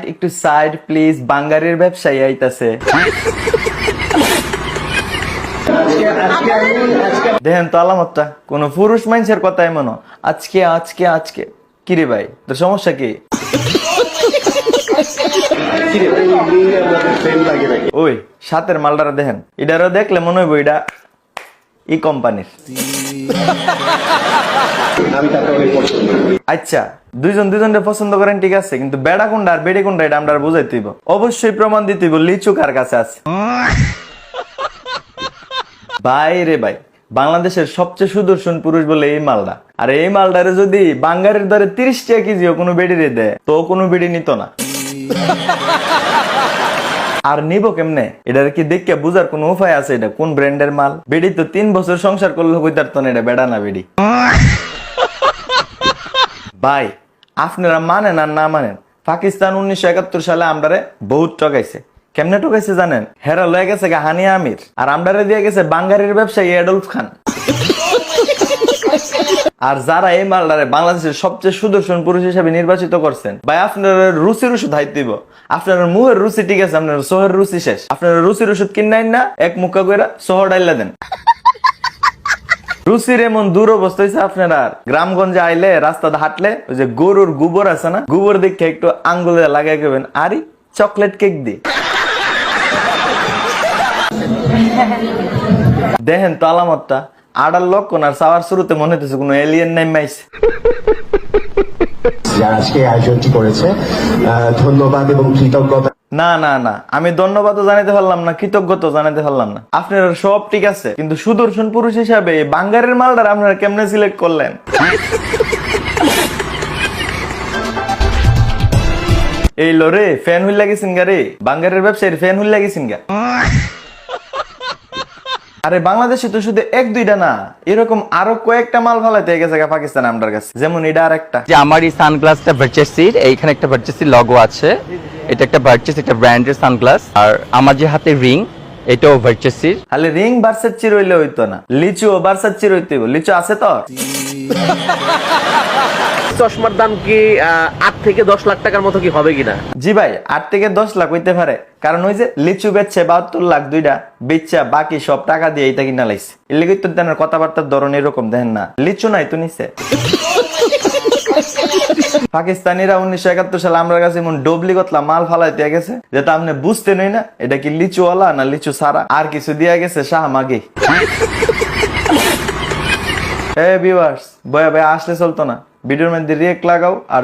একটু side please, বাঙ্গারের ব্যবসায়ী আইতাছে। দেখেন তো আলামতটা, কোন পুরুষ মানুষের কথাই মনে আজকে আজকে আজকে। কিরে ভাই, তোর সমস্যা কি? ওই সাতের মালটারা দেখেন, এটারও দেখলে মনে হইব এটা ই কোম্পানির। আচ্ছা, দুজনকে পছন্দ করেন ঠিক আছে, কিন্তু বেড়া কোনটা আর বেড়ে কোনটা এটা আমরা বুঝাইতে হইব। অবশ্যই প্রমাণ দিতে হইব লিচু কার কাছে আছে। ভাই রে ভাই, বাংলাদেশের সবচেয়ে সুদর্শন পুরুষ বলে এই মালটা। আর এই মালটারে যদি বাঙ্গারের দরে 30 টাকা কেজিও কোনো বেড়ি দেয় তো কোনো বেড়ি নিত না। আর নিব কেমনে? এটার কি দেখে বুঝার কোন উপায় আছে এটা কোন ব্র্যান্ডের মাল? বেড়ি তো 3 বছর সংসার করলে কইতার তো না এটা বেড়া না বেড়ি। ভাই আপনারা মানেন আর না মানেন, পাকিস্তান 1971 সালে আমরারে বহুত ঠকাইছে। কেমনে ঠকাইছে জানেন? হেরা লয়ে গেছে হানিয়া আমির, আর আমরারে দিয়ে গেছে বাঙ্গারের ব্যবসায়ী এডলফ খান। আর যারা এই মালটারে বাংলাদেশের সবচেয়ে সুদর্শন পুরুষ হিসেবে নির্বাচিত করছেন, ভাই আপনার রুচির ওষুধ হাইতে দিব। আপনার মুহের রুচি ঠিক আছে, আপনার সোহের রুচি শেষ। আপনার রুচির ওষুধ কিনাইন না, এক মুখা কইরা সোহর ডাইলা দেন। রুচির এমন দূর অবস্থা হয়েছে আপনারা গ্রামগঞ্জে আইলে রাস্তাতে হাঁটলে ওই যে গরুর গোবর আছে না, গোবর দেখে একটু আঙ্গুলে লাগাই গেবেন আরে চকলেট কেক দিয়ে। দেখেন তো আলামতটা, আড়ার লক্ষণ আর চাওয়ার শুরুতে মনে হইতেছে কোন এলিয়েন নাইমাইছে। যারা আজকে আয়োজনটি করেছে ধন্যবাদ এবং কৃতজ্ঞতা। না না না, আমি ধন্যবাদও জানাতে পারলাম না, কৃতজ্ঞতা জানাতে পারলাম না। আপনারা সব ঠিক আছে, কিন্তু সুদর্শন পুরুষ হিসাবে বাঙ্গারের মালটার আপনারা কেমনে সিলেক্ট করলেন? এই লোরে ফ্যান হইল লাগেছেন গা রে, বাঙ্গারের ব্যবসায়ীর ফ্যান হইল লাগেছেন গা। আরে বাংলাদেশে তো শুধু এক দুইটা না, এরকম আরো কয়েকটা মাল ফালাইতে গেছে পাকিস্তান আমরার কাছে। যেমন এটা আর একটা, যে আমার এই সানগ্লাসটা ভার্চেসির, এইখানে একটা ভার্চেসির লগো আছে। এটা একটা ভার্চেস, একটা ব্র্যান্ডের সানগ্লাস। আর আমার যে হাতে রিং, এটাও ভার্চেসির। তাহলে রিং ভার্সাচির হইলে হইতো না, লিচু ভার্সাচির হইতে হইব। লিচু আছে তো? চশমার দাম কি 8 থেকে 10 লাখ টাকার মতো কি হবে কিনা? জি ভাই, 8 থেকে 10 লাখ হইতে পারে। কারণ ওই যে লিচু বেচছে 72 লাখ, দুইটা বেচা বাকি সব টাকা দিয়ে এইটা কিনা লাইছে। এর লেগে তো দেন কথাবার্তার ধরন এরকম দেখেন না, লিচু নাই তো নিছে। পাকিস্তানিরা 1971 সালে আমরা কাছে এমন ডবলি কতলা মাল ফালাইতে গেছে যেটা আপনি বুঝতে নেই না এটা কি লিচুওয়ালা না লিচু সারা। আর কিছু দিয়া গেছে শাহমাগি। ভিউয়ার্স, বয়া ভাই আসলে চলতো না, ভিডিওর মধ্যে রিয়েক্ট লাগাও। আর